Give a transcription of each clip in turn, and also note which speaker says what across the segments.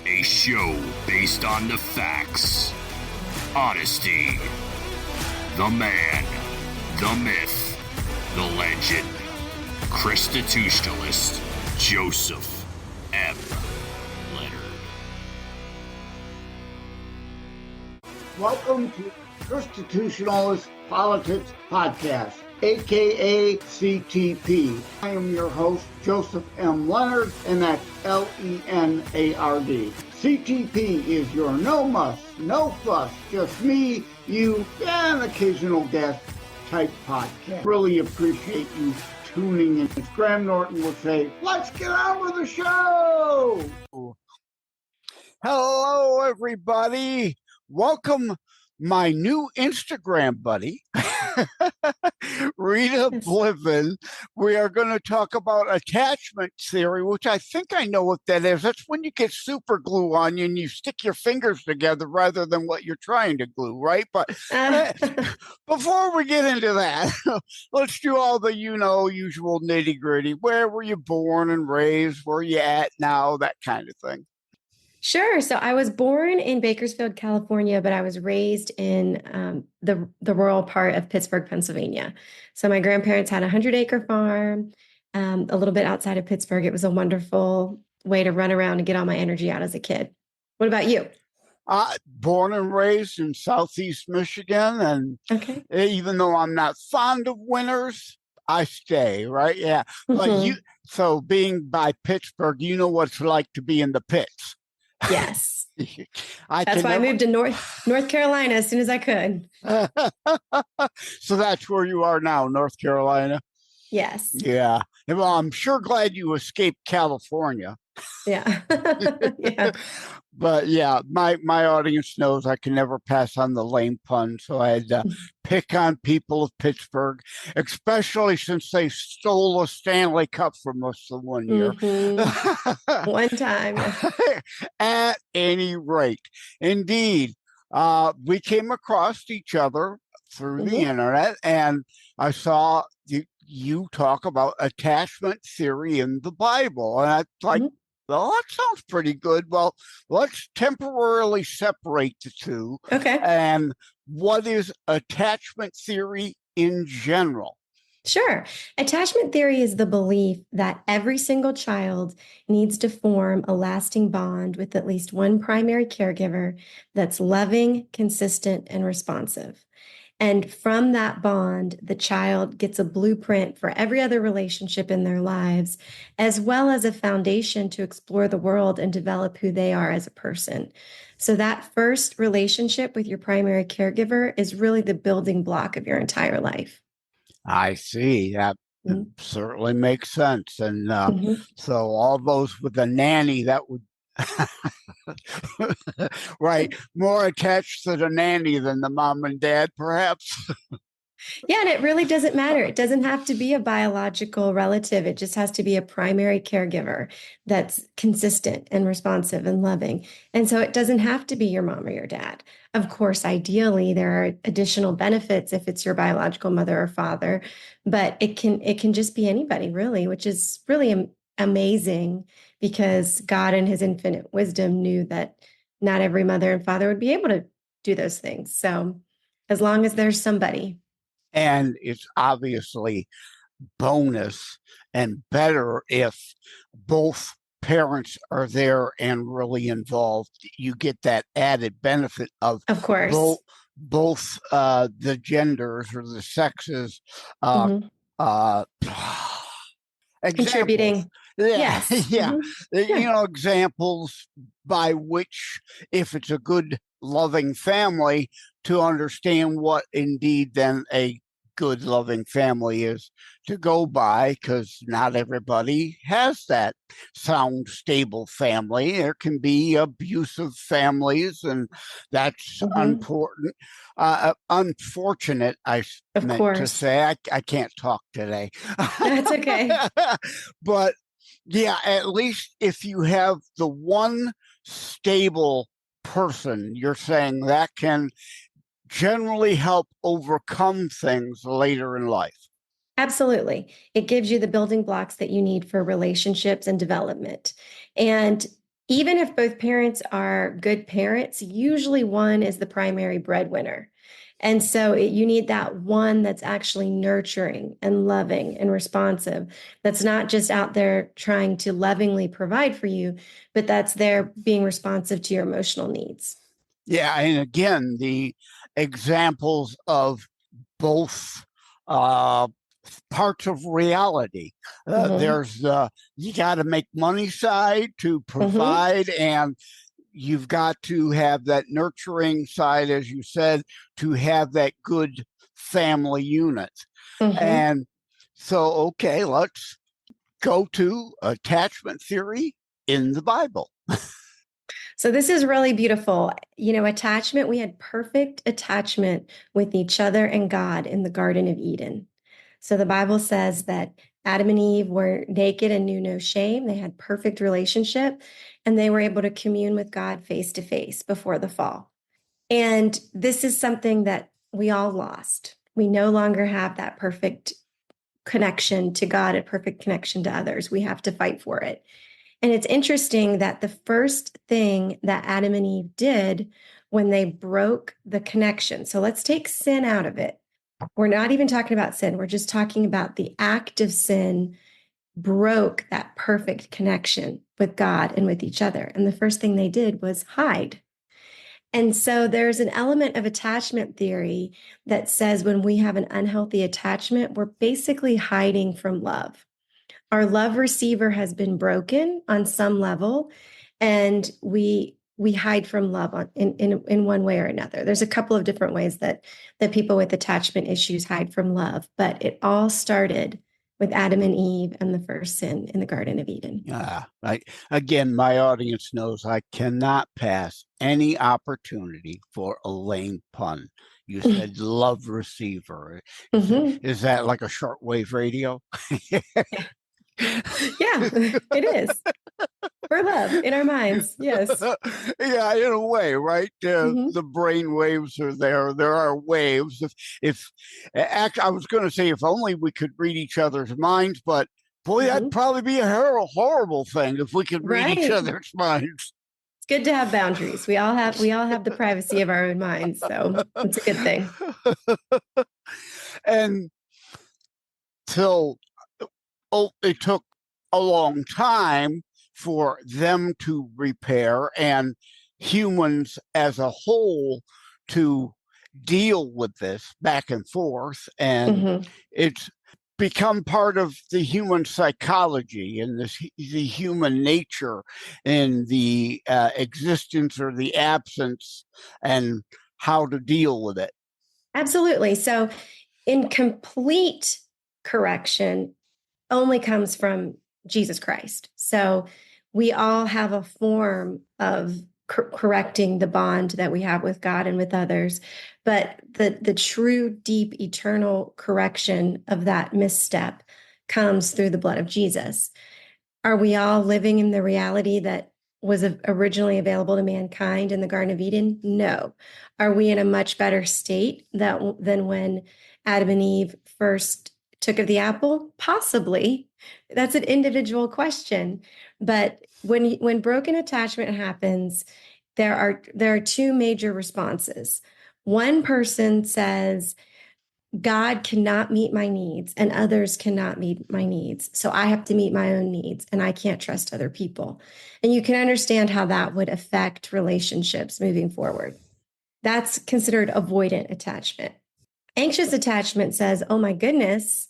Speaker 1: A show based on the facts, honesty, the man, the myth, the legend, Constitutionalist Joseph M. Leonard.
Speaker 2: Welcome to Constitutionalist Politics Podcast, aka CTP. I am your host, Joseph M. Leonard, and that's Leonard. CTP is your no muss, no fuss, just me, you, and occasional guest type podcast. Really appreciate you tuning in. As Graham Norton would say, let's get on with the show!
Speaker 3: Hello, everybody. Welcome, my new Instagram buddy, Rita Bliven. We are going to talk about attachment theory, which I think I know what that is. That's when you get super glue on you and you stick your fingers together rather than what you're trying to glue, right? But before we get into that, let's do all the, usual nitty gritty. Where were you born and raised? Where are you at now? That kind of thing.
Speaker 4: Sure. So I was born in Bakersfield, California, but I was raised in the rural part of Pittsburgh, Pennsylvania. So my grandparents had a 100-acre farm a little bit outside of Pittsburgh. It was a wonderful way to run around and get all my energy out as a kid. What about you?
Speaker 3: Born and raised in Southeast Michigan. And even though I'm not fond of winters, I stay, right? Yeah. But so being by Pittsburgh, you know what it's like to be in the pits.
Speaker 4: Yes. That's why I moved to North Carolina as soon as I could.
Speaker 3: So that's where you are now, North Carolina?
Speaker 4: Yes.
Speaker 3: Yeah. Well, I'm sure glad you escaped California.
Speaker 4: Yeah. Yeah.
Speaker 3: But yeah, my audience knows I can never pass on the lame pun. So I had to pick on people of Pittsburgh, especially since they stole a Stanley Cup from us the one year.
Speaker 4: Mm-hmm. One time.
Speaker 3: At any rate, indeed, we came across each other through the internet, and I saw you talk about attachment theory in the Bible. And I like, well, that sounds pretty good. Well, let's temporarily separate the two.
Speaker 4: Okay.
Speaker 3: And what is attachment theory in general?
Speaker 4: Sure. Attachment theory is the belief that every single child needs to form a lasting bond with at least one primary caregiver that's loving, consistent, and responsive. And from that bond, the child gets a blueprint for every other relationship in their lives, as well as a foundation to explore the world and develop who they are as a person. So that first relationship with your primary caregiver is really the building block of your entire life.
Speaker 3: I see. That certainly makes sense. And so all those with a nanny, that would right, more attached to the nanny than the mom and dad, perhaps.
Speaker 4: Yeah, and it really doesn't matter. It doesn't have to be a biological relative. It just has to be a primary caregiver that's consistent and responsive and loving. And so it doesn't have to be your mom or your dad. Of course, ideally, there are additional benefits if it's your biological mother or father, but it can just be anybody, really, which is really amazing because God in his infinite wisdom knew that not every mother and father would be able to do those things. So as long as there's somebody.
Speaker 3: And it's obviously bonus and better if both parents are there and really involved. You get that added benefit of
Speaker 4: course,
Speaker 3: both the genders or the sexes
Speaker 4: contributing. Yes.
Speaker 3: Yeah. Examples by which, if it's a good, loving family, to understand what indeed then a good, loving family is to go by, because not everybody has that sound, stable family. There can be abusive families, and that's important. Unfortunate, I meant to say. I can't talk today.
Speaker 4: That's okay.
Speaker 3: But yeah, at least if you have the one stable person, you're saying that can generally help overcome things later in life.
Speaker 4: Absolutely. It gives you the building blocks that you need for relationships and development. And Even if both parents are good parents, usually one is the primary breadwinner. And so you need that one that's actually nurturing and loving and responsive, that's not just out there trying to lovingly provide for you, but that's there being responsive to your emotional needs.
Speaker 3: Yeah, and again, the examples of both parts of reality. There's the you got to make money side to provide, and you've got to have that nurturing side, as you said, to have that good family unit. And so, okay, let's go to attachment theory in the Bible.
Speaker 4: So this is really beautiful. You know, attachment, we had perfect attachment with each other and God in the Garden of Eden. So the Bible says that Adam and Eve were naked and knew no shame. They had perfect relationship, and they were able to commune with God face to face before the fall. And this is something that we all lost. We no longer have that perfect connection to God, a perfect connection to others. We have to fight for it. And it's interesting that the first thing that Adam and Eve did when they broke the connection, so let's take sin out of it. We're not even talking about sin. We're just talking about the act of sin broke that perfect connection with God and with each other. And the first thing they did was hide. And so there's an element of attachment theory that says when we have an unhealthy attachment, we're basically hiding from love. Our love receiver has been broken on some level, and we hide from love in one way or another. There's a couple of different ways that people with attachment issues hide from love, but it all started with Adam and Eve and the first sin in the Garden of Eden.
Speaker 3: Again, my audience knows I cannot pass any opportunity for a lame pun. You said love receiver. Is that like a shortwave radio?
Speaker 4: Yeah, it is. For love in our minds, yes.
Speaker 3: Yeah, in a way, right? The brain waves are there. There are waves. If actually, I was going to say, if only we could read each other's minds, but boy, that'd probably be a horrible thing if we could read each other's minds.
Speaker 4: It's good to have boundaries. We all have the privacy of our own minds, so it's a good thing.
Speaker 3: And till it took a long time for them to repair and humans as a whole to deal with this back and forth. And it's become part of the human psychology and the human nature and the existence or the absence and how to deal with it.
Speaker 4: Absolutely. So in complete correction only comes from Jesus Christ. So we all have a form of correcting the bond that we have with God and with others. But the true, deep, eternal correction of that misstep comes through the blood of Jesus. Are we all living in the reality that was originally available to mankind in the Garden of Eden? No. Are we in a much better state than when Adam and Eve first took of the apple? Possibly. That's an individual question. But when broken attachment happens, there are two major responses. One person says, God cannot meet my needs and others cannot meet my needs. So I have to meet my own needs and I can't trust other people. And you can understand how that would affect relationships moving forward. That's considered avoidant attachment. Anxious attachment says, oh my goodness,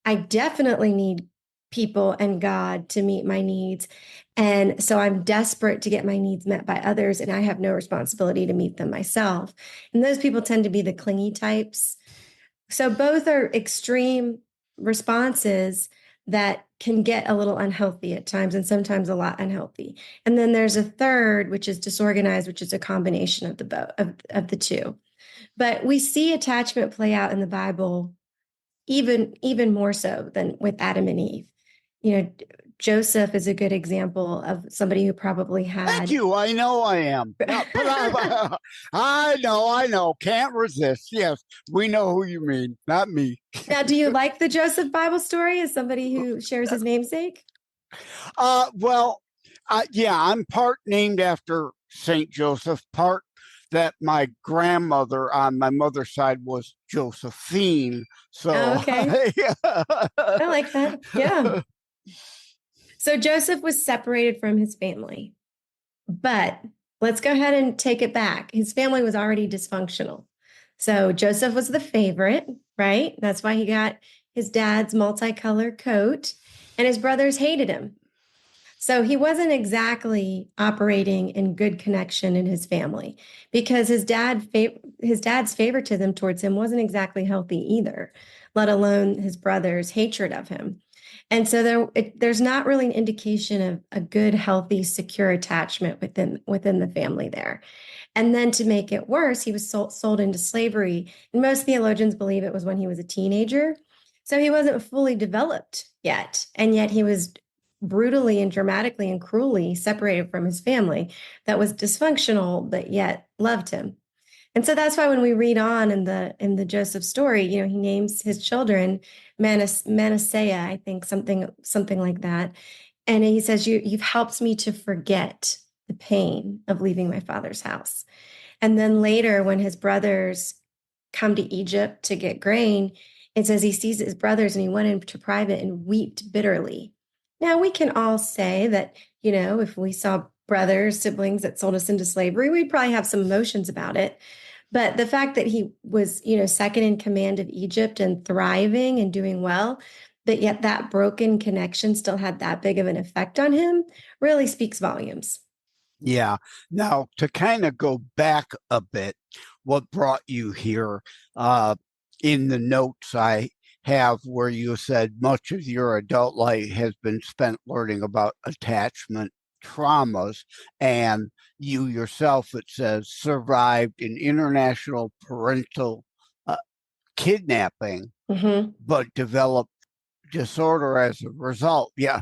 Speaker 4: I definitely need people and God to meet my needs. And so I'm desperate to get my needs met by others, and I have no responsibility to meet them myself. And those people tend to be the clingy types. So both are extreme responses that can get a little unhealthy at times and sometimes a lot unhealthy. And then there's a third, which is disorganized, which is a combination of the two. But we see attachment play out in the Bible even more so than with Adam and Eve. You know, Joseph is a good example of somebody who probably had.
Speaker 3: Thank you. I know I am. No, but I know. Can't resist. Yes, we know who you mean, not me.
Speaker 4: Now, do you like the Joseph Bible story as somebody who shares his namesake?
Speaker 3: Well, Yeah, I'm part named after Saint Joseph, part that my grandmother on my mother's side was Josephine.
Speaker 4: Oh,
Speaker 3: So,
Speaker 4: okay.
Speaker 3: yeah.
Speaker 4: I like that. Yeah. So Joseph was separated from his family, but let's go ahead and take it back. His family was already dysfunctional. So Joseph was the favorite, right? That's why he got his dad's multicolored coat, and his brothers hated him. So he wasn't exactly operating in good connection in his family because his dad's favoritism towards him wasn't exactly healthy either, let alone his brother's hatred of him. And so there's not really an indication of a good, healthy, secure attachment within the family there. And then to make it worse, he was sold into slavery. And most theologians believe it was when he was a teenager. So he wasn't fully developed yet. And yet he was brutally and dramatically and cruelly separated from his family that was dysfunctional, but yet loved him. And so that's why when we read on in the Joseph story, he names his children Manasseh, I think something like that. And he says, you've helped me to forget the pain of leaving my father's house. And then later, when his brothers come to Egypt to get grain, it says he sees his brothers and he went into private and wept bitterly. Now, we can all say that, if we saw brothers, siblings that sold us into slavery, we'd probably have some emotions about it. But the fact that he was, second in command of Egypt and thriving and doing well, but yet that broken connection still had that big of an effect on him really speaks volumes.
Speaker 3: Yeah. Now, to kind of go back a bit, what brought you here? In the notes I have where you said much of your adult life has been spent learning about attachment traumas, and you yourself, it says, survived an international parental kidnapping, but developed disorder as a result. Yeah.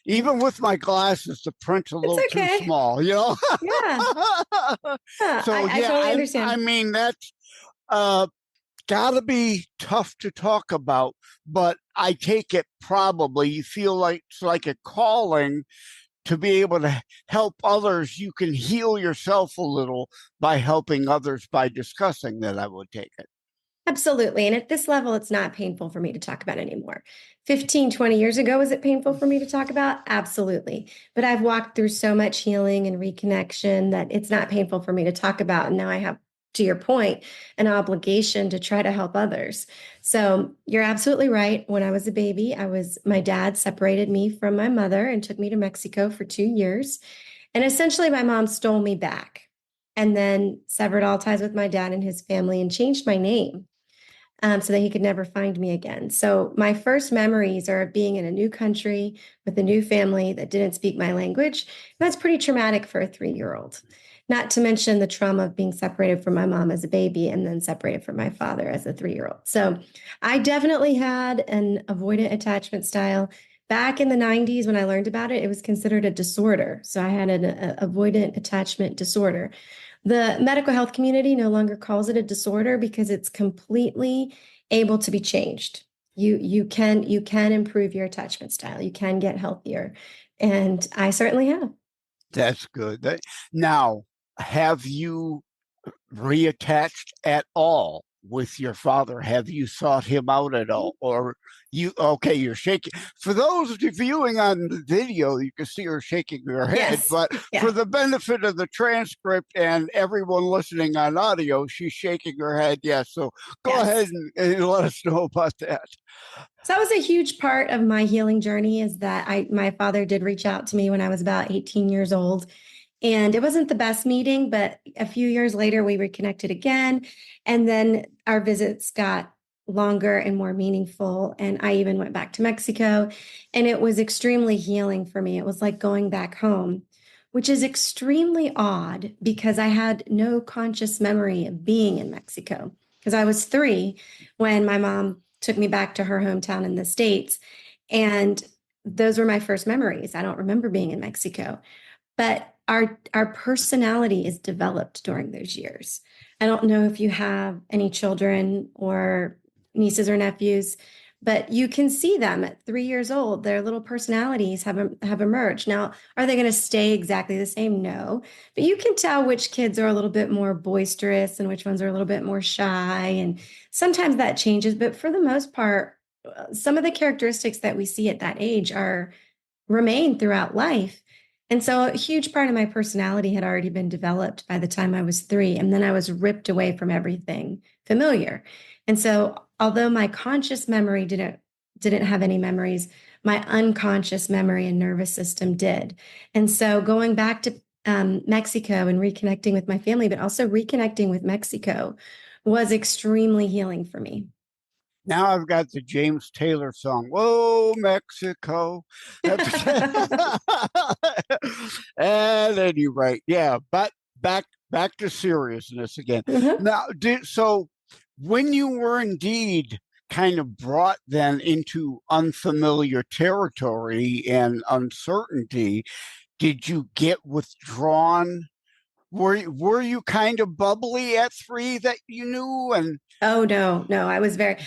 Speaker 3: Even with my glasses, the print's a little too small,
Speaker 4: Yeah.
Speaker 3: So,
Speaker 4: I totally understand.
Speaker 3: I mean, that's got to be tough to talk about, but I take it probably you feel like it's like a calling to be able to help others. You can heal yourself a little by helping others by discussing that, I would take it.
Speaker 4: Absolutely. And at this level, it's not painful for me to talk about anymore. 15, 20 years ago, was it painful for me to talk about? Absolutely. But I've walked through so much healing and reconnection that it's not painful for me to talk about. And now I have, to your point, an obligation to try to help others. So you're absolutely right. When I was a baby, my dad separated me from my mother and took me to Mexico for 2 years. And essentially, my mom stole me back and then severed all ties with my dad and his family and changed my name. So that he could never find me again. So my first memories are of being in a new country with a new family that didn't speak my language. That's pretty traumatic for a 3-year-old. Not to mention the trauma of being separated from my mom as a baby and then separated from my father as a 3-year-old. So I definitely had an avoidant attachment style. Back in the 90s, when I learned about it, it was considered a disorder. So I had an avoidant attachment disorder. The medical health community no longer calls it a disorder because it's completely able to be changed. You can improve your attachment style. You can get healthier. And I certainly have.
Speaker 3: That's good. Now, have you reattached at all with your father? Have you sought him out at all? Or you're shaking. For those viewing on the video, you can see her shaking her head,
Speaker 4: Yes.
Speaker 3: but for the benefit of the transcript and everyone listening on audio, she's shaking her head. Yes. So go ahead and let us know about that.
Speaker 4: So that was a huge part of my healing journey, is that my father did reach out to me when I was about 18 years old. And it wasn't the best meeting, but a few years later, we reconnected again. And then our visits got longer and more meaningful. And I even went back to Mexico. And it was extremely healing for me. It was like going back home, which is extremely odd because I had no conscious memory of being in Mexico because I was 3 when my mom took me back to her hometown in the States. And those were my first memories. I don't remember being in Mexico. But our personality is developed during those years. I don't know if you have any children or nieces or nephews, but you can see them at 3 years old. Their little personalities have emerged. Now, are they going to stay exactly the same? No, but you can tell which kids are a little bit more boisterous and which ones are a little bit more shy. And sometimes that changes, but for the most part, some of the characteristics that we see at that age are remain throughout life. And so a huge part of my personality had already been developed by the time I was 3. And then I was ripped away from everything familiar. And so although my conscious memory didn't have any memories, my unconscious memory and nervous system did. And so going back to Mexico and reconnecting with my family, but also reconnecting with Mexico was extremely healing for me.
Speaker 3: Now I've got the James Taylor song, "Whoa, Mexico." At any rate, yeah, but back to seriousness again.
Speaker 4: Mhm.
Speaker 3: Now, so when you were indeed kind of brought then into unfamiliar territory and uncertainty, did you get withdrawn? Were you kind of bubbly at 3 that you knew? And
Speaker 4: Oh no, I was very,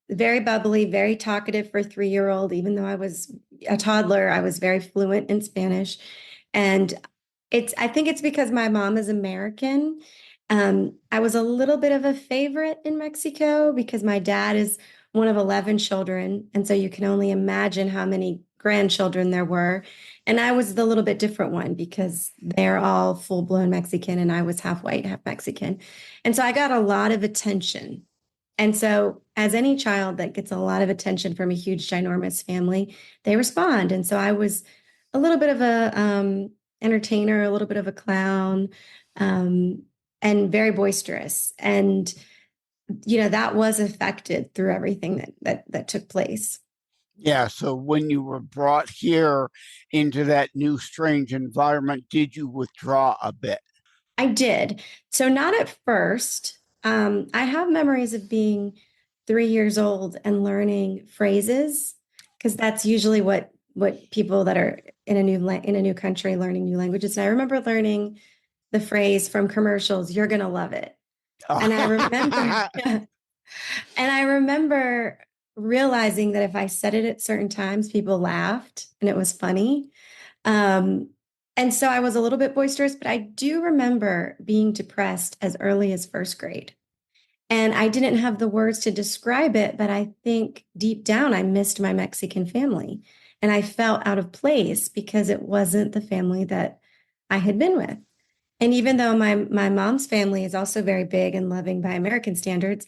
Speaker 4: very bubbly, very talkative for a 3-year-old. Even though I was a toddler, I was very fluent in Spanish, and I think it's because my mom is American. I was a little bit of a favorite in Mexico because my dad is one of 11 children, and so you can only imagine how many grandchildren there were. And I was the little bit different one because they're all full-blown Mexican, and I was half white, half Mexican. And so I got a lot of attention. And so, as any child that gets a lot of attention from a huge, ginormous family, they respond. And so I was a little bit of a entertainer, a little bit of a clown, and very boisterous. And that was affected through everything that took place.
Speaker 3: yeah, so when you were brought here into that new strange environment, did you withdraw a bit?
Speaker 4: I did. So not at first. I have memories of being 3 years old and learning phrases because that's usually what people that are in a new country learning new languages. And I remember learning the phrase from commercials, "You're gonna love it." And I remember, and I remember realizing that if I said it at certain times, people laughed and it was funny. And so I was a little bit boisterous, but I do remember being depressed as early as first grade. And I didn't have the words to describe it, but I think deep down I missed my Mexican family. And I felt out of place because it wasn't the family that I had been with. And even though my mom's family is also very big and loving by American standards,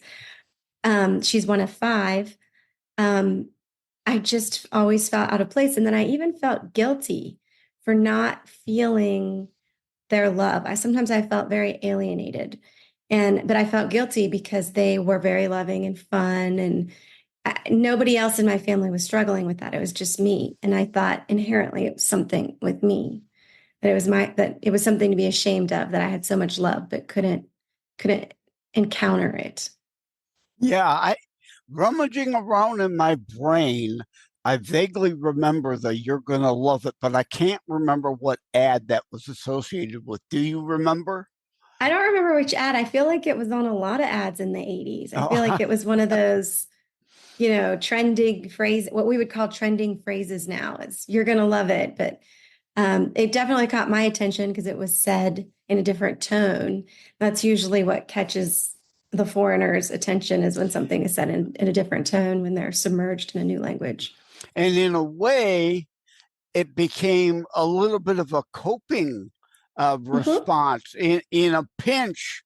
Speaker 4: she's one of 5. I just always felt out of place. And then I even felt guilty for not feeling their love. Sometimes I felt very alienated. But I felt guilty because they were very loving and fun, and nobody else in my family was struggling with that. It was just me. And I thought inherently it was something with me, that it was something to be ashamed of, that I had so much love but couldn't encounter it.
Speaker 3: Yeah, rummaging around in my brain, I vaguely remember the "You're Gonna Love It," but I can't remember what ad that was associated with. Do you remember?
Speaker 4: I don't remember which ad. I feel like it was on a lot of ads in the 80s. I feel like it was one of those, trending phrase, what we would call trending phrases now. It's "You're gonna love it." But it definitely caught my attention because it was said in a different tone. That's usually what catches the foreigner's attention, is when something is said in a different tone, when they're submerged in a new language.
Speaker 3: And in a way, it became a little bit of a coping response in a pinch,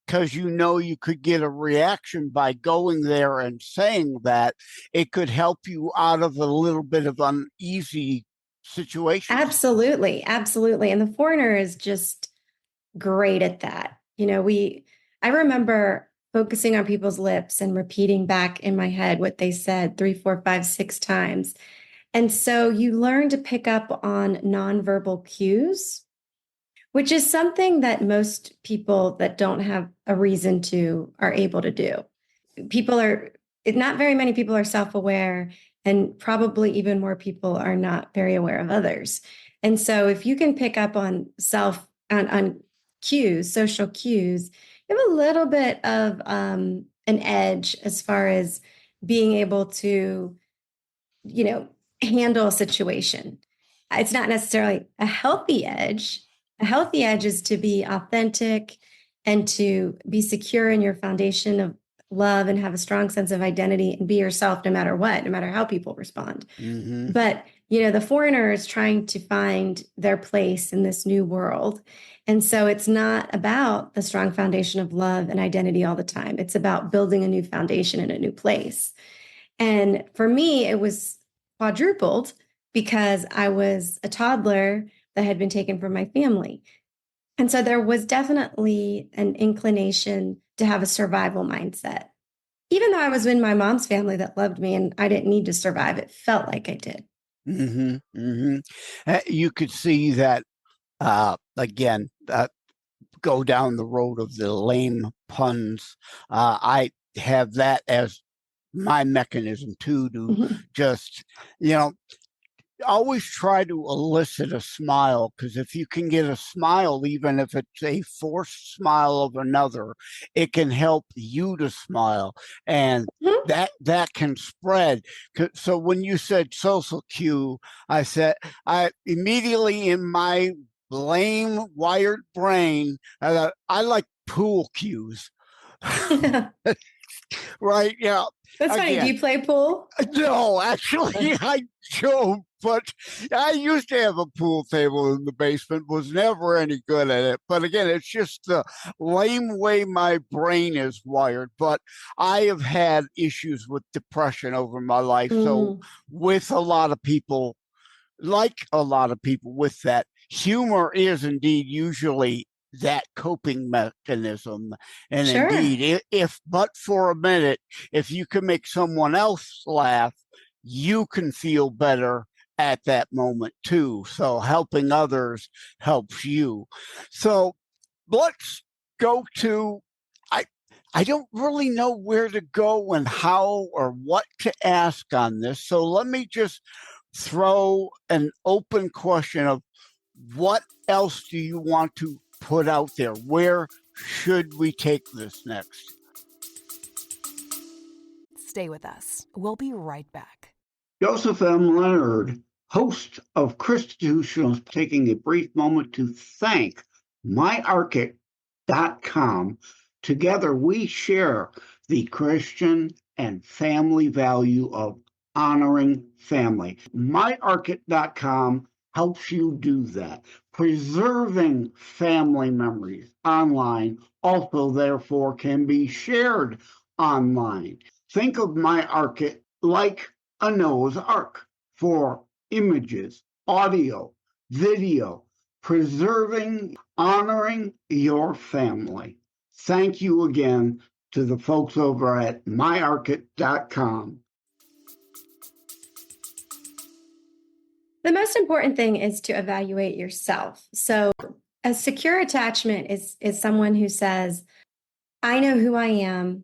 Speaker 3: because you could get a reaction by going there and saying that. It could help you out of a little bit of uneasy situation.
Speaker 4: Absolutely. And the foreigner is just great at that. I remember focusing on people's lips and repeating back in my head what they said 3, 4, 5, 6 times. And so you learn to pick up on nonverbal cues, which is something that most people that don't have a reason to are able to do. Not very many people are self-aware, and probably even more people are not very aware of others. And so if you can pick up on on cues, social cues, you have a little bit of an edge as far as being able to, handle a situation. It's not necessarily a healthy edge. A healthy edge is to be authentic and to be secure in your foundation of love and have a strong sense of identity and be yourself no matter what, no matter how people respond.
Speaker 3: Mm-hmm.
Speaker 4: But, the foreigner is trying to find their place in this new world. And so it's not about the strong foundation of love and identity all the time. It's about building a new foundation in a new place. And for me, it was quadrupled because I was a toddler that had been taken from my family. And so there was definitely an inclination to have a survival mindset. Even though I was in my mom's family that loved me and I didn't need to survive, it felt like I did.
Speaker 3: Mm-hmm. Mm-hmm. You could see that, again, go down the road of the lame puns. I have that as my mechanism too, to just, always try to elicit a smile, because if you can get a smile, even if it's a forced smile of another, it can help you to smile, and that can spread. So when you said social cue, I immediately in my lame wired brain, I like pool cues. Right? Yeah.
Speaker 4: That's funny. Do you play pool?
Speaker 3: No, actually, I don't. But I used to have a pool table in the basement, was never any good at it. But again, it's just the lame way my brain is wired. But I have had issues with depression over my life. So with a lot of people, with that, humor is indeed usually that coping mechanism. And indeed, if but for a minute, if you can make someone else laugh, you can feel better at that moment too. So helping others helps you. So let's go to, I don't really know where to go and how or what to ask on this. So let me just throw an open question of what else do you want to put out there? Where should we take this next?
Speaker 5: Stay with us. We'll be right back.
Speaker 2: Joseph M. Leonard, host of Constitutionals, taking a brief moment to thank myarchit.com. Together we share the Christian and family value of honoring family. myarchit.com helps you do that. Preserving family memories online also, therefore, can be shared online. Think of myArchit like a Noah's Ark for images, audio, video, preserving, honoring your family. Thank you again to the folks over at myarchit.com.
Speaker 4: The most important thing is to evaluate yourself. So a secure attachment is someone who says, I know who I am,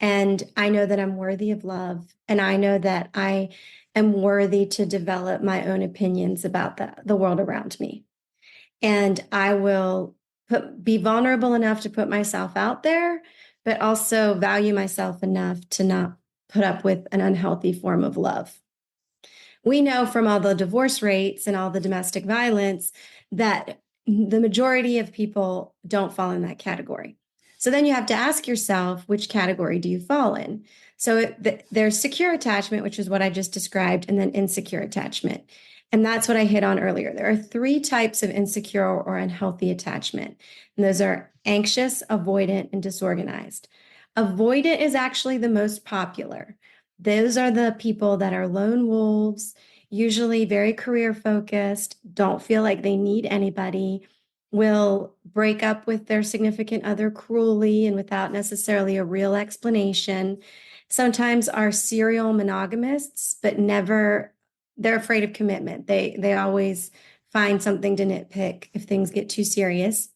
Speaker 4: and I know that I'm worthy of love, and I know that I am worthy to develop my own opinions about the world around me. And I will be vulnerable enough to put myself out there, but also value myself enough to not put up with an unhealthy form of love. We know from all the divorce rates and all the domestic violence that the majority of people don't fall in that category. So then you have to ask yourself, which category do you fall in? So there's secure attachment, which is what I just described, and then insecure attachment. And that's what I hit on earlier. There are 3 types of insecure or unhealthy attachment. And those are anxious, avoidant, and disorganized. Avoidant is actually the most popular. Those are the people that are lone wolves, usually very career focused, don't feel like they need anybody, will break up with their significant other cruelly and without necessarily a real explanation. Sometimes are serial monogamists, but never, they're afraid of commitment. They always find something to nitpick if things get too serious.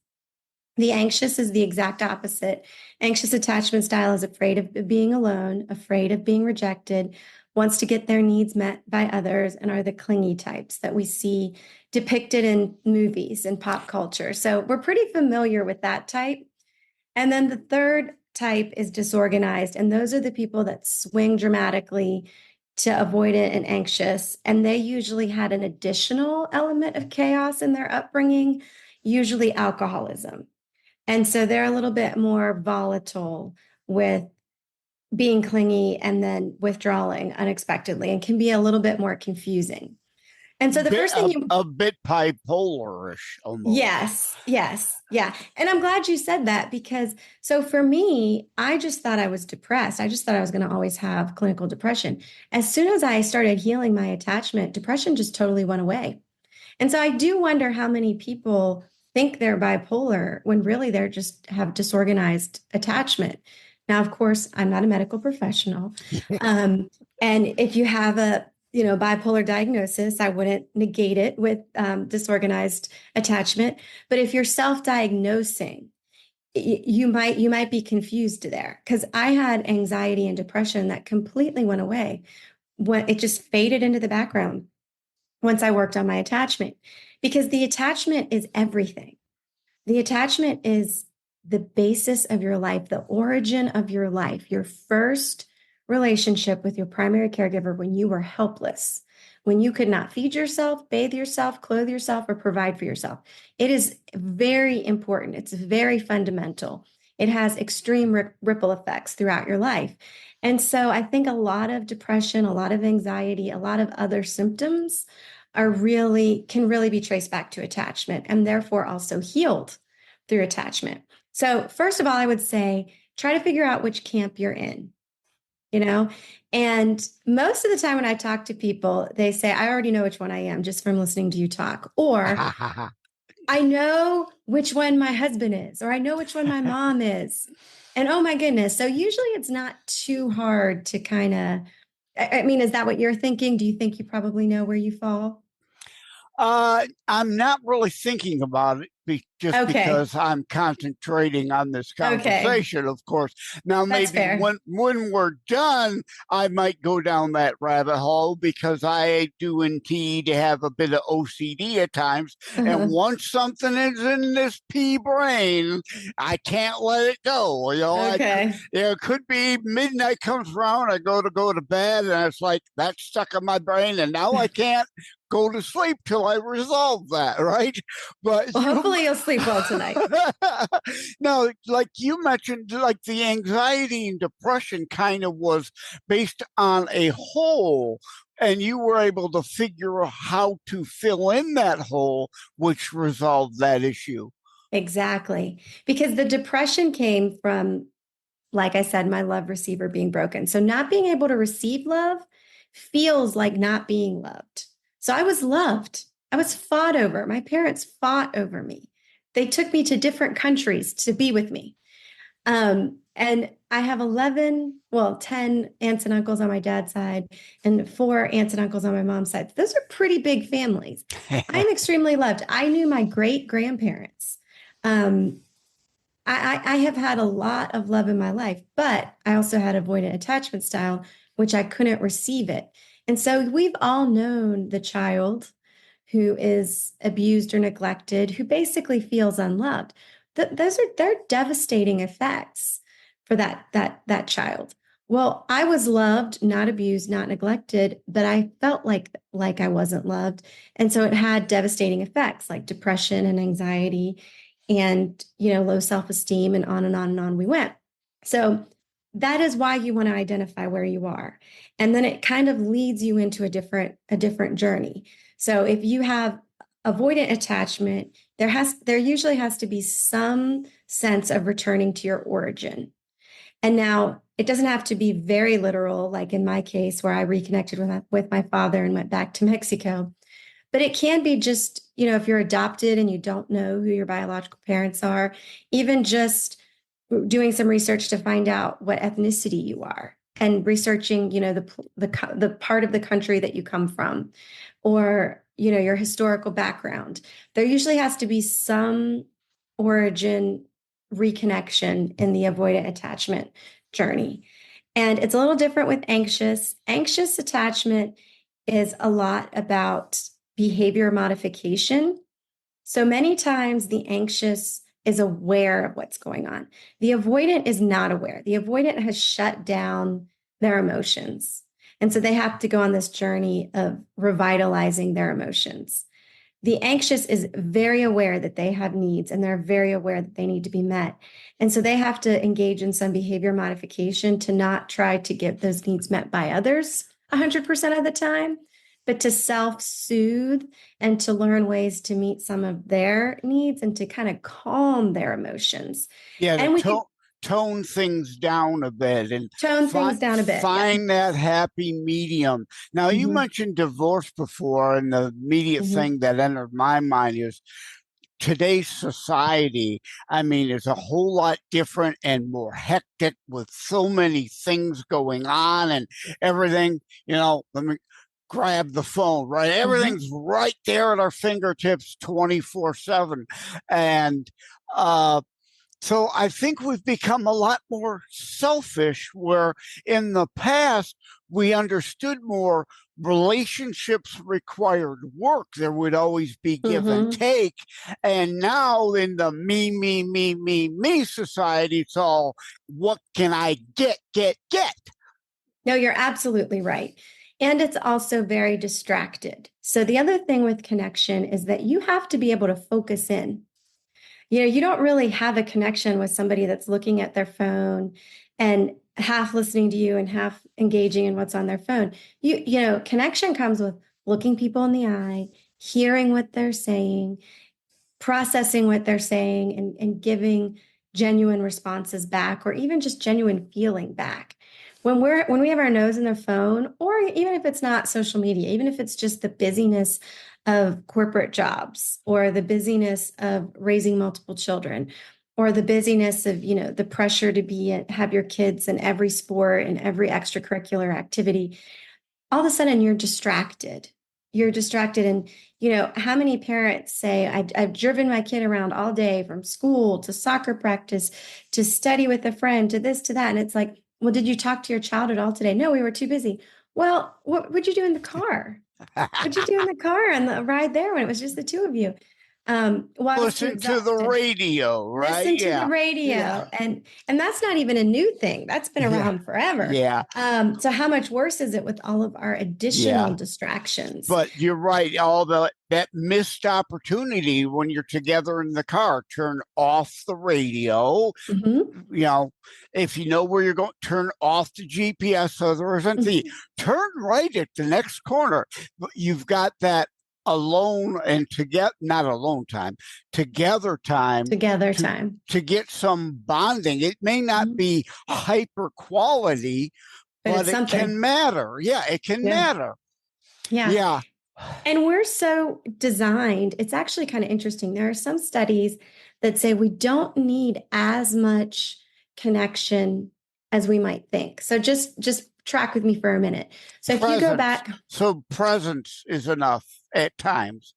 Speaker 4: The anxious is the exact opposite. Anxious attachment style is afraid of being alone, afraid of being rejected, wants to get their needs met by others, and are the clingy types that we see depicted in movies and pop culture. So we're pretty familiar with that type. And then the third type is disorganized, and those are the people that swing dramatically to avoidant and anxious. And they usually had an additional element of chaos in their upbringing, usually alcoholism. And so they're a little bit more volatile with being clingy and then withdrawing unexpectedly, and can be a little bit more confusing. And so the first thing
Speaker 3: a bit bipolarish almost.
Speaker 4: Yes. Yeah. And I'm glad you said that, because so for me, I just thought I was depressed. I just thought I was going to always have clinical depression. As soon as I started healing my attachment, depression just totally went away. And so I do wonder how many people think they're bipolar when really they're just have disorganized attachment. Now, of course, I'm not a medical professional. And if you have a bipolar diagnosis, I wouldn't negate it with disorganized attachment. But if you're self-diagnosing, you might be confused there, because I had anxiety and depression that completely went away when it just faded into the background once I worked on my attachment, because the attachment is everything. The attachment is the basis of your life, the origin of your life, your first relationship with your primary caregiver when you were helpless, when you could not feed yourself, bathe yourself, clothe yourself, or provide for yourself. It is very important. It's very fundamental. It has extreme ripple effects throughout your life. And so I think a lot of depression, a lot of anxiety, a lot of other symptoms can really be traced back to attachment, and therefore also healed through attachment. So first of all, I would say, try to figure out which camp you're in. And most of the time when I talk to people, they say, I already know which one I am just from listening to you talk. Or I know which one my husband is, or I know which one my mom is. And oh my goodness. So usually it's not too hard to is that what you're thinking? Do you think you probably know where you fall?
Speaker 3: I'm not really thinking about it because I'm concentrating on this conversation, of course. Now, maybe when we're done, I might go down that rabbit hole, because I do indeed have a bit of OCD at times. And once something is in this pea brain, I can't let it go. It could be midnight comes around, I go to bed, and it's like that's stuck in my brain, and now I can't go to sleep till I resolve that, right? But
Speaker 4: hopefully you'll sleep well tonight.
Speaker 3: No, like you mentioned, like the anxiety and depression kind of was based on a hole, and you were able to figure out how to fill in that hole, which resolved that issue.
Speaker 4: Exactly. Because the depression came from, like I said, my love receiver being broken. So not being able to receive love feels like not being loved. So I was loved. I was fought over. My parents fought over me. They took me to different countries to be with me. And I have 10 aunts and uncles on my dad's side and 4 aunts and uncles on my mom's side. Those are pretty big families. I'm extremely loved. I knew my great grandparents. I have had a lot of love in my life, but I also had avoidant attachment style, which I couldn't receive it. And so we've all known the child who is abused or neglected, who basically feels unloved. They're devastating effects for that child. Well, I was loved, not abused, not neglected, but I felt like I wasn't loved. And so it had devastating effects like depression and anxiety and, low self-esteem, and on and on and on we went. So that is why you want to identify where you are. And then it kind of leads you into a different journey. So if you have avoidant attachment, there usually has to be some sense of returning to your origin. And now it doesn't have to be very literal, like in my case, where I reconnected with my father and went back to Mexico. But it can be just, if you're adopted and you don't know who your biological parents are, even just doing some research to find out what ethnicity you are, and researching, the part of the country that you come from, or, your historical background. There usually has to be some origin reconnection in the avoidant attachment journey. And it's a little different with anxious. Anxious attachment is a lot about behavior modification. So many times the anxious is aware of what's going on. The avoidant is not aware. The avoidant has shut down their emotions. And so they have to go on this journey of revitalizing their emotions. The anxious is very aware that they have needs and they're very aware that they need to be met. And so they have to engage in some behavior modification to not try to get those needs met by others 100% of the time, but to self-soothe and to learn ways to meet some of their needs and to kind of calm their emotions.
Speaker 3: Yeah,
Speaker 4: and we
Speaker 3: tone things down a bit and find that happy medium. Now, you mentioned divorce before, and the immediate thing that entered my mind is today's society. I mean, is a whole lot different and more hectic with so many things going on and everything. Let me grab the phone, right? Everything's right there at our fingertips 24/7. And so I think we've become a lot more selfish, where in the past we understood more relationships required work. There would always be give and take. And now in the me society, it's all, what can I get?
Speaker 4: No, you're absolutely right. And it's also very distracted. So the other thing with connection is that you have to be able to focus in. You don't really have a connection with somebody that's looking at their phone and half listening to you and half engaging in what's on their phone. Connection comes with looking people in the eye, hearing what they're saying, processing what they're saying, and giving genuine responses back, or even just genuine feeling back. When we have our nose in the phone, or even if it's not social media, even if it's just the busyness of corporate jobs, or the busyness of raising multiple children, or the busyness of, the pressure to have your kids in every sport and every extracurricular activity, all of a sudden you're distracted. And, how many parents say, I've driven my kid around all day from school to soccer practice, to study with a friend, to this, to that. And it's like, well, did you talk to your child at all today? No, we were too busy. Well, what'd you do in the car? What'd you do in the car on the ride there when it was just the two of you?
Speaker 3: Listen to the radio, right?
Speaker 4: Listen to the radio. Yeah. And that's not even a new thing. That's been around forever.
Speaker 3: Yeah.
Speaker 4: So how much worse is it with all of our additional distractions?
Speaker 3: But you're right. All that missed opportunity when you're together in the car, turn off the radio. If you know where you're going, turn off the GPS so there isn't turn right at the next corner. But you've got that alone and not alone time, together time to get some bonding. It may not be hyper quality, but it can matter. Yeah, it can matter. Yeah.
Speaker 4: And we're so designed. It's actually kind of interesting. There are some studies that say we don't need as much connection as we might think. So just track with me for a minute. So if you go back.
Speaker 3: So presence is enough at times.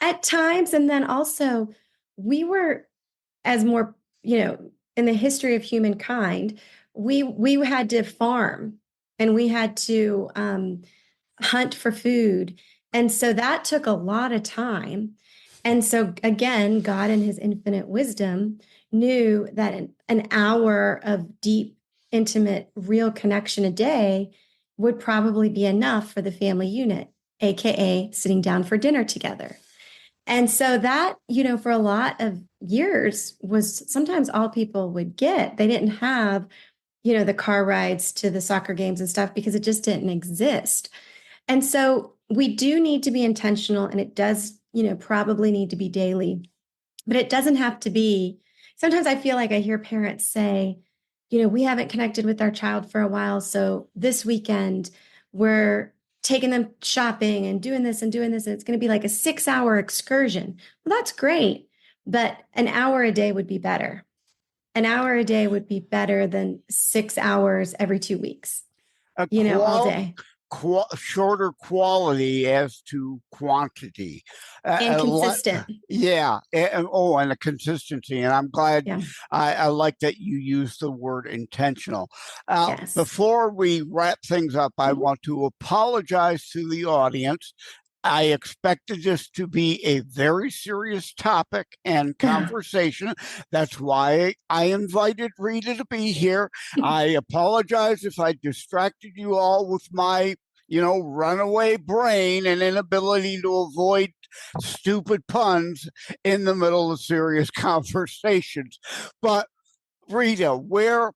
Speaker 4: And then also we were, as more, in the history of humankind, we had to farm and we had to hunt for food. And so that took a lot of time. And so again, God in his infinite wisdom knew that an hour of deep, intimate, real connection a day would probably be enough for the family unit, AKA sitting down for dinner together. And so that, for a lot of years was sometimes all people would get. They didn't have, the car rides to the soccer games and stuff because it just didn't exist. And so we do need to be intentional, and it does, probably need to be daily, but it doesn't have to be. Sometimes I feel like I hear parents say, we haven't connected with our child for a while. So this weekend we're taking them shopping and doing this. And it's going to be like a 6-hour excursion. Well, that's great. But an hour a day would be better. An hour a day would be better than 6 hours every 2 weeks, all day.
Speaker 3: Shorter quality as to quantity
Speaker 4: and consistent.
Speaker 3: And the consistency. And I'm glad. I like that you use the word intentional. Before we wrap things up, I want to apologize to the audience. I expected this to be a very serious topic and conversation. That's why I invited Rita to be here. I apologize if I distracted you all with my, runaway brain and inability to avoid stupid puns in the middle of serious conversations. But Rita, where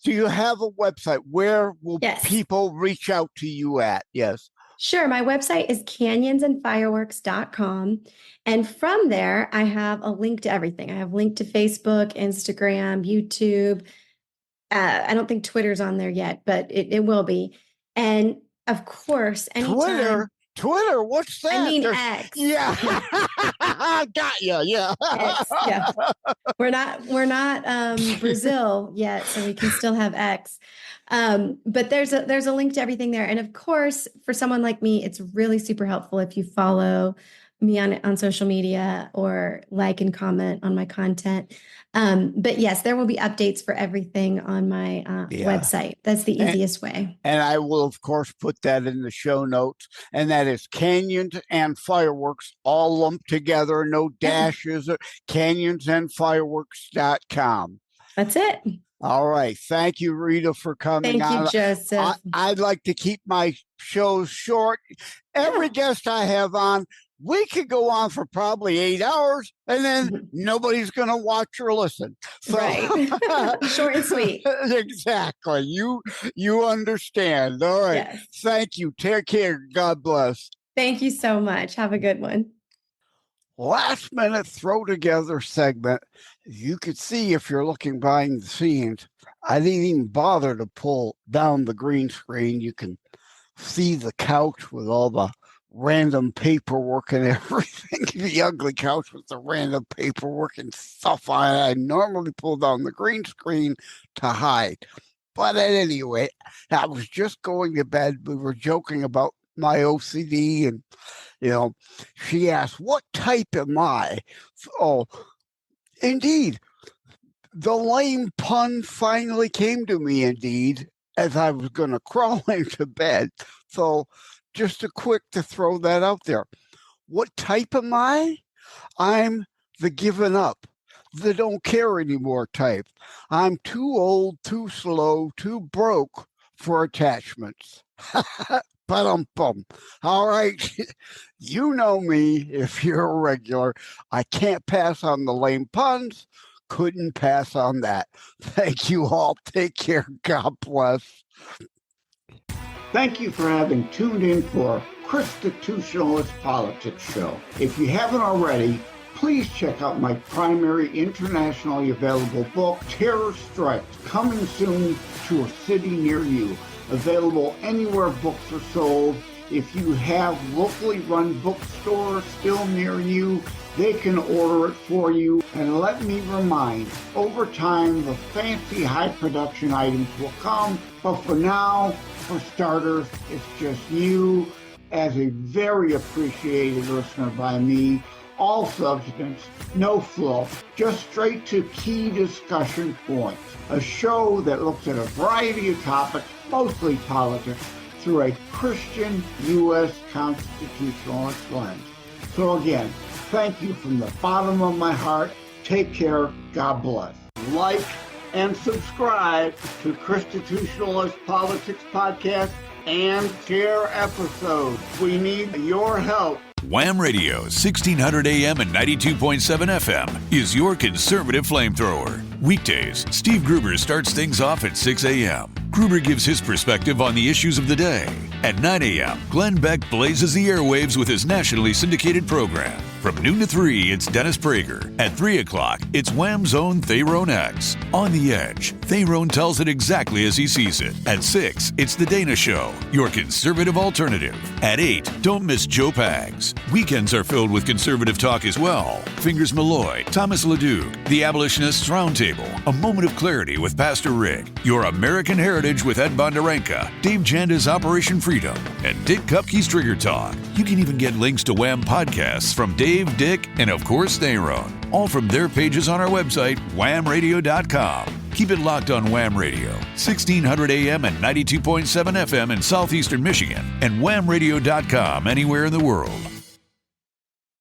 Speaker 3: do you have a website? Where will people reach out to you at? Yes.
Speaker 4: Sure. My website is canyonsandfireworks.com. And from there, I have a link to everything. I have a link to Facebook, Instagram, YouTube. I don't think Twitter's on there yet, but it will be. And of course, anytime.
Speaker 3: Twitter, what's that?
Speaker 4: I mean, X.
Speaker 3: Yeah. Got you. Yeah.
Speaker 4: X, yeah. We're not Brazil yet, so we can still have X. But there's a link to everything there. And of course, for someone like me, it's really super helpful if you follow me on social media or like and comment on my content. But yes, there will be updates for everything on my website. That's the easiest way.
Speaker 3: And I will, of course, put that in the show notes. And that is Canyons and Fireworks, all lumped together, no dashes, canyonsandfireworks.com.
Speaker 4: That's it.
Speaker 3: All right. Thank you, Rita, for coming on.
Speaker 4: Thank you, Joseph.
Speaker 3: I'd like to keep my shows short. Every guest I have on, we could go on for probably 8 hours and then nobody's going to watch or listen. So,
Speaker 4: right. Short and sweet.
Speaker 3: Exactly. You understand. All right. Yes. Thank you. Take care. God bless.
Speaker 4: Thank you so much. Have a good one.
Speaker 3: Last minute throw together segment. You could see if you're looking behind the scenes, I didn't even bother to pull down the green screen. You can see the couch with all the random paperwork and everything. The ugly couch with the random paperwork and stuff on it. I normally pull down the green screen to hide. But at any rate, I was just going to bed. We were joking about my OCD and, she asked, what type am I? Oh, indeed. The lame pun finally came to me, indeed, as I was going to crawl into bed. So just a quick to throw that out there. What type am I? I'm the given up, the don't care anymore type. I'm too old, too slow, too broke for attachments. Ba-dum-bum. All right. You know me if you're a regular. I can't pass on the lame puns. Couldn't pass on that. Thank you all. Take care. God bless.
Speaker 2: Thank you for having tuned in for Constitutionalist Politics Show. If you haven't already, please check out my primary internationally available book, Terror Strikes, coming soon to a city near you. Available anywhere books are sold. If you have locally run bookstores still near you, they can order it for you. And let me remind, over time, the fancy high production items will come. But for now, for starters, it's just you as a very appreciated listener by me. All substance, no fluff, just straight to key discussion points. A show that looks at a variety of topics, mostly politics, through a Christian U.S. constitutionalist lens. So again, thank you from the bottom of my heart. Take care. God bless. Like and subscribe to Constitutionalist Politics Podcast and share episodes. We need your help.
Speaker 1: Wham Radio, 1600 AM and 92.7 FM is your conservative flamethrower. Weekdays, Steve Gruber starts things off at 6 a.m. Gruber gives his perspective on the issues of the day. At 9 a.m., Glenn Beck blazes the airwaves with his nationally syndicated program. From noon to 3, it's Dennis Prager. At 3 o'clock, it's Wham's own Thayrone X. On the Edge, Thayrone tells it exactly as he sees it. At 6, it's The Dana Show, your conservative alternative. At 8, don't miss Joe Pags. Weekends are filled with conservative talk as well. Fingers Malloy, Thomas LeDuc, The Abolitionists Roundtable, A Moment of Clarity with Pastor Rick, Your American Heritage with Ed Bondarenka, Dave Janda's Operation Freedom, and Dick Kupke's Trigger Talk. You can even get links to Wham podcasts from Dave, Dick, and of course Thayrone, all from their pages on our website, whamradio.com. Keep it locked on Wham Radio, 1600 AM and 92.7 FM in southeastern Michigan, and whamradio.com anywhere in the world.